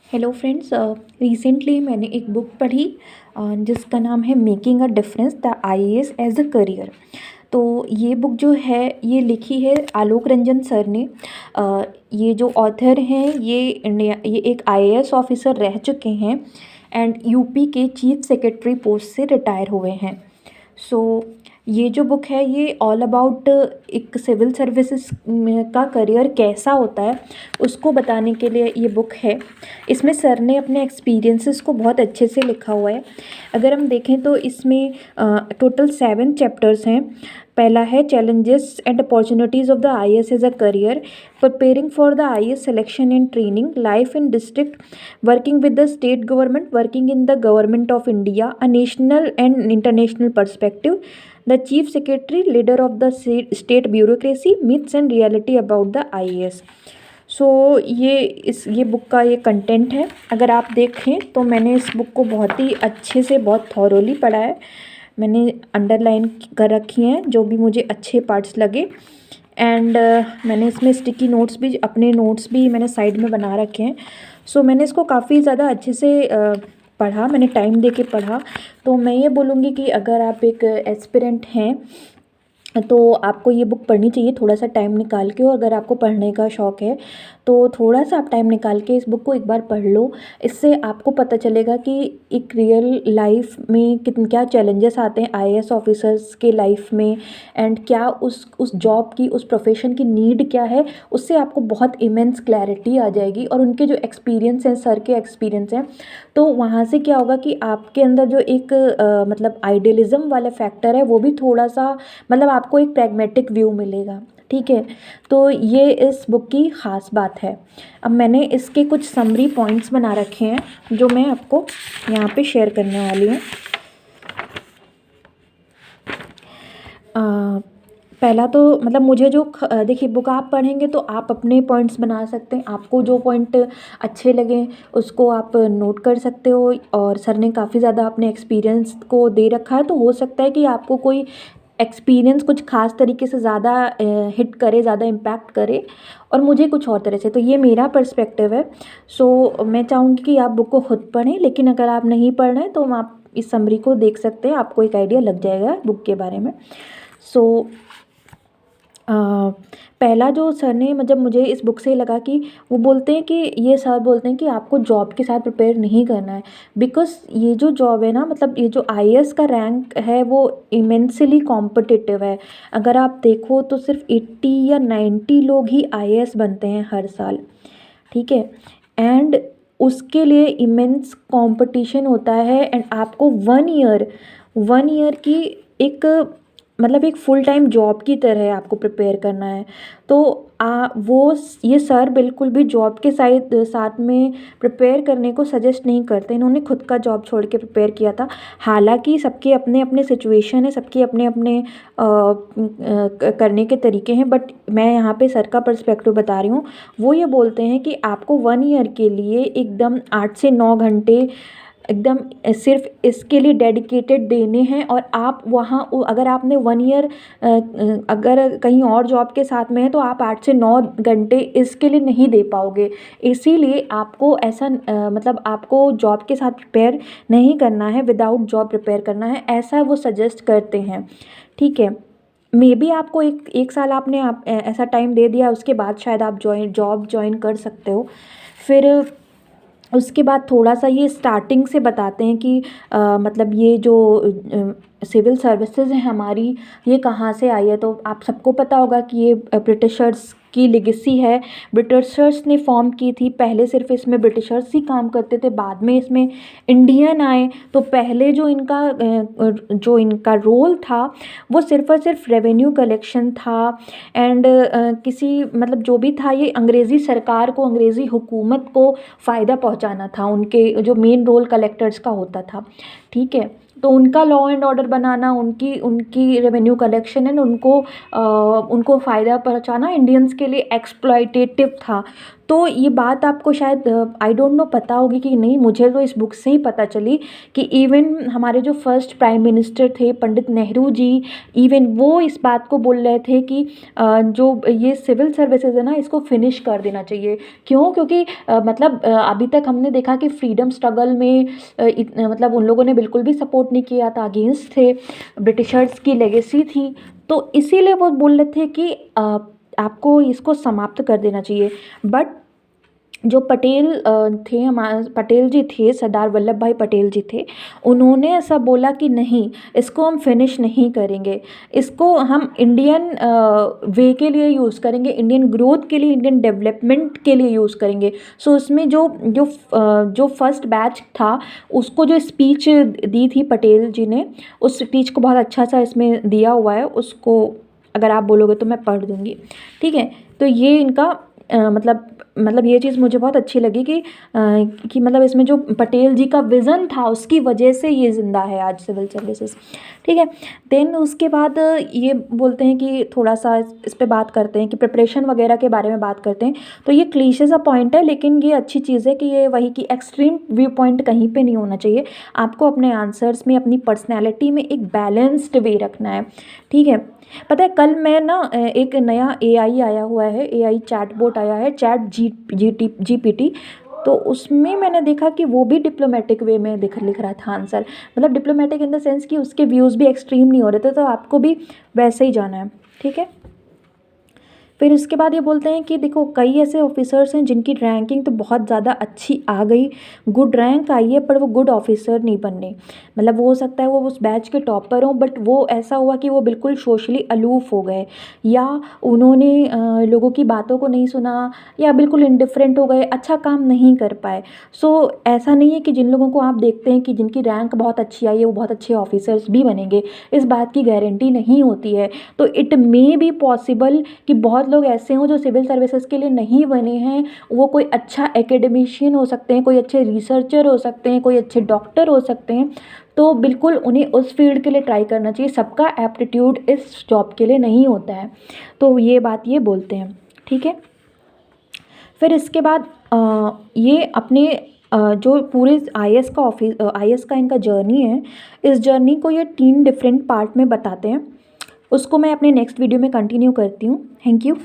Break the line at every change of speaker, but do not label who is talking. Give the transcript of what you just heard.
Hello friends, recently मैंने एक book पढ़ी जिसका नाम है making a difference the IAS as a career. तो ये बुक जो है ये लिखी है आलोक रंजन सर ने। ये जो ऑथर हैं ये एक आईएएस ऑफिसर रह चुके हैं एंड यूपी के चीफ सेक्रेटरी पोस्ट से रिटायर हुए हैं। सो ये जो बुक है ये ऑल अबाउट एक सिविल सर्विसेज का करियर कैसा होता है उसको बताने के लिए ये बुक है। इसमें सर ने अपने एक्सपीरियंसेस को बहुत अच्छे से लिखा हुआ है। अगर हम देखें तो इसमें टोटल 7 चैप्टर्स हैं। पहला है challenges and opportunities of the IAS as a career, preparing for the IAS selection and training, life in district, working with the state government, working in the government of India, a national and international perspective, the chief secretary, leader of the state bureaucracy, myths and reality about the IAS. So ये book का ये content है। अगर आप देखें तो मैंने इस बुक को बहुत ही अच्छे से बहुत थॉरोली पढ़ा है। मैंने अंडरलाइन कर रखी हैं जो भी मुझे अच्छे पार्ट्स लगे एंड मैंने इसमें स्टिकी नोट्स भी, अपने नोट्स भी मैंने साइड में बना रखे हैं। सो मैंने इसको काफ़ी ज़्यादा अच्छे से पढ़ा, मैंने टाइम दे के पढ़ा। तो मैं ये बोलूँगी कि अगर आप एक एस्पिरेंट हैं तो आपको ये बुक पढ़नी चाहिए थोड़ा सा टाइम निकाल के। और अगर आपको पढ़ने का शौक़ है तो थोड़ा सा आप टाइम निकाल के इस बुक को एक बार पढ़ लो। इससे आपको पता चलेगा कि एक रियल लाइफ में कितने क्या चैलेंजेस आते हैं आईएएस ऑफिसर्स के लाइफ में एंड क्या उस जॉब की, उस प्रोफेशन की नीड क्या है। उससे आपको बहुत इमेंस क्लैरिटी आ जाएगी। और उनके जो एक्सपीरियंस हैं, सर के एक्सपीरियंस हैं, तो वहाँ से क्या होगा कि आपके अंदर जो एक मतलब आइडियलिज्म वाला फैक्टर है वो भी थोड़ा सा, मतलब आपको एक प्रैग्मेटिक व्यू मिलेगा। ठीक है, तो ये इस बुक की ख़ास बात है। अब मैंने इसके कुछ समरी पॉइंट्स बना रखे हैं जो मैं आपको यहाँ पे शेयर करने वाली हूँ। पहला तो मतलब मुझे जो देखिए, बुक आप पढ़ेंगे तो आप अपने पॉइंट्स बना सकते हैं। आपको जो पॉइंट अच्छे लगें उसको आप नोट कर सकते हो। और सर ने काफ़ी ज़्यादा अपने एक्सपीरियंस को दे रखा है, तो हो सकता है कि आपको कोई एक्सपीरियंस कुछ ख़ास तरीके से ज़्यादा हिट करे, ज़्यादा इम्पैक्ट करे और मुझे कुछ और तरह से। तो ये मेरा पर्सपेक्टिव है। सो मैं चाहूँगी कि आप बुक को खुद पढ़ें, लेकिन अगर आप नहीं पढ़ रहे हैं तो आप इस समरी को देख सकते हैं, आपको एक आइडिया लग जाएगा बुक के बारे में। सो पहला जो सर ने, मतलब मुझे इस बुक से लगा कि वो बोलते हैं कि ये सर बोलते हैं कि आपको जॉब के साथ प्रिपेयर नहीं करना है। बिकॉज़ ये जो जॉब है ना, मतलब ये जो आईएएस का रैंक है वो इमेंसली कॉम्पिटिटिव है। अगर आप देखो तो सिर्फ 80 या 90 लोग ही आईएएस बनते हैं हर साल। ठीक है, एंड उसके लिए इमेंस कंपटीशन होता है एंड आपको 1 ईयर की एक, मतलब एक फुल टाइम जॉब की तरह आपको प्रिपेयर करना है। तो ये सर बिल्कुल भी जॉब के साथ में प्रिपेयर करने को सजेस्ट नहीं करते। इन्होंने खुद का जॉब छोड़ के प्रिपेयर किया था। हालांकि सबके अपने अपने सिचुएशन है, सबके अपने अपने करने के तरीके हैं, बट मैं यहाँ पे सर का पर्सपेक्टिव बता रही हूँ। वो ये बोलते हैं कि आपको 1 ईयर के लिए एकदम 8 से 9 घंटे एकदम सिर्फ इसके लिए डेडिकेटेड देने हैं। और आप वहाँ अगर आपने 1 ईयर अगर कहीं और जॉब के साथ में है तो आप 8 से 9 घंटे इसके लिए नहीं दे पाओगे। इसीलिए आपको ऐसा मतलब आपको जॉब के साथ प्रिपेयर नहीं करना है, विदाउट जॉब प्रिपेयर करना है, ऐसा वो सजेस्ट करते हैं। ठीक है, मे बी आपको एक साल आपने ऐसा टाइम दे दिया, उसके बाद शायद आप जॉब ज्वाइन कर सकते हो। फिर उसके बाद थोड़ा सा ये स्टार्टिंग से बताते हैं कि मतलब ये जो सिविल सर्विसेज है हमारी, ये कहाँ से आई है। तो आप सबको पता होगा कि ये ब्रिटिशर्स की लेगेसी है। ब्रिटिशर्स ने फॉर्म की थी। पहले सिर्फ इसमें ब्रिटिशर्स ही काम करते थे, बाद में इसमें इंडियन आए। तो पहले जो इनका रोल था वो सिर्फ और सिर्फ रेवेन्यू कलेक्शन था एंड किसी, मतलब जो भी था, ये अंग्रेज़ी सरकार को, अंग्रेज़ी हुकूमत को फ़ायदा पहुंचाना था। उनके जो मेन रोल कलेक्टर्स का होता था। ठीक है, तो उनका लॉ एंड ऑर्डर बनाना, उनकी रेवेन्यू कलेक्शन एंड उनको फ़ायदा पहुंचाना इंडियंस के लिए एक्सप्लॉयटेटिव था। तो ये बात आपको शायद आई डोंट नो पता होगी कि नहीं, मुझे तो इस बुक से ही पता चली कि इवन हमारे जो फर्स्ट प्राइम मिनिस्टर थे पंडित नेहरू जी, इवन वो इस बात को बोल रहे थे कि जो ये सिविल सर्विसेज है ना, इसको फिनिश कर देना चाहिए। क्यों? क्योंकि मतलब अभी तक हमने देखा कि फ्रीडम स्ट्रगल में मतलब उन लोगों ने बिल्कुल भी सपोर्ट नहीं किया था, अगेंस्ट थे, ब्रिटिशर्स की लेगेसी थी। तो इसीलिए वो बोल रहे थे कि आपको इसको समाप्त कर देना चाहिए। बट जो पटेल थे, हमारे पटेल जी थे, सरदार वल्लभ भाई पटेल जी थे, उन्होंने ऐसा बोला कि नहीं, इसको हम फिनिश नहीं करेंगे, इसको हम इंडियन वे के लिए यूज़ करेंगे, इंडियन ग्रोथ के लिए, इंडियन डेवलपमेंट के लिए यूज़ करेंगे। सो उसमें जो फर्स्ट बैच था, उसको जो स्पीच दी थी पटेल जी ने, उस स्पीच को बहुत अच्छा सा इसमें दिया हुआ है, उसको अगर आप बोलोगे तो मैं पढ़ दूँगी, ठीक है। तो ये इनका मतलब ये चीज़ मुझे बहुत अच्छी लगी कि मतलब इसमें जो पटेल जी का विज़न था, उसकी वजह से ये ज़िंदा है आज सिविल सर्विसेज, ठीक है। देन उसके बाद ये बोलते हैं कि थोड़ा सा इस पे बात करते हैं कि प्रिपरेशन वगैरह के बारे में बात करते हैं। तो ये क्लीशे सा पॉइंट है, लेकिन ये अच्छी चीज़ है कि ये वही कि एक्सट्रीम व्यू पॉइंट कहीं पे नहीं होना चाहिए। आपको अपने आंसर्स में, अपनी पर्सनैलिटी में एक बैलेंस्ड वे रखना है, ठीक है। पता है, कल मैं ना एक नया एआई आया हुआ है, एआई चैटबॉट आया है, जीपीटी। तो उसमें मैंने देखा कि वो भी डिप्लोमेटिक वे में लिख रहा था आंसर, मतलब डिप्लोमेटिक इन द सेंस कि उसके व्यूज़ भी एक्सट्रीम नहीं हो रहे थे। तो आपको भी वैसे ही जाना है, ठीक है। फिर उसके बाद ये बोलते हैं कि देखो, कई ऐसे ऑफिसर्स हैं जिनकी रैंकिंग तो बहुत ज़्यादा अच्छी आ गई, गुड रैंक आई है, पर वो गुड ऑफिसर नहीं बने। मतलब वो हो सकता है वो उस बैच के टॉपर हों, बट वो ऐसा हुआ कि वो बिल्कुल सोशली अलूफ हो गए, या उन्होंने लोगों की बातों को नहीं सुना, या बिल्कुल इंडिफरेंट हो गए, अच्छा काम नहीं कर पाए। सो ऐसा नहीं है कि जिन लोगों को आप देखते हैं कि जिनकी रैंक बहुत अच्छी आई है, वो बहुत अच्छे ऑफिसर्स भी बनेंगे, इस बात की गारंटी नहीं होती है। तो इट मे बी पॉसिबल कि बहुत लोग ऐसे हों जो सिविल सर्विसेज के लिए नहीं बने हैं, वो कोई अच्छा एकेडमिशियन हो सकते हैं, कोई अच्छे रिसर्चर हो सकते हैं, कोई अच्छे डॉक्टर हो सकते हैं। तो बिल्कुल उन्हें उस फील्ड के लिए ट्राई करना चाहिए, सबका एप्टीट्यूड इस जॉब के लिए नहीं होता है। तो ये बात ये बोलते हैं, ठीक है। फिर इसके बाद ये अपने जो पूरे आईएएस का इनका जर्नी है, इस जर्नी को ये 3 डिफरेंट पार्ट में बताते हैं। उसको मैं अपने नेक्स्ट वीडियो में कंटिन्यू करती हूँ। Thank you.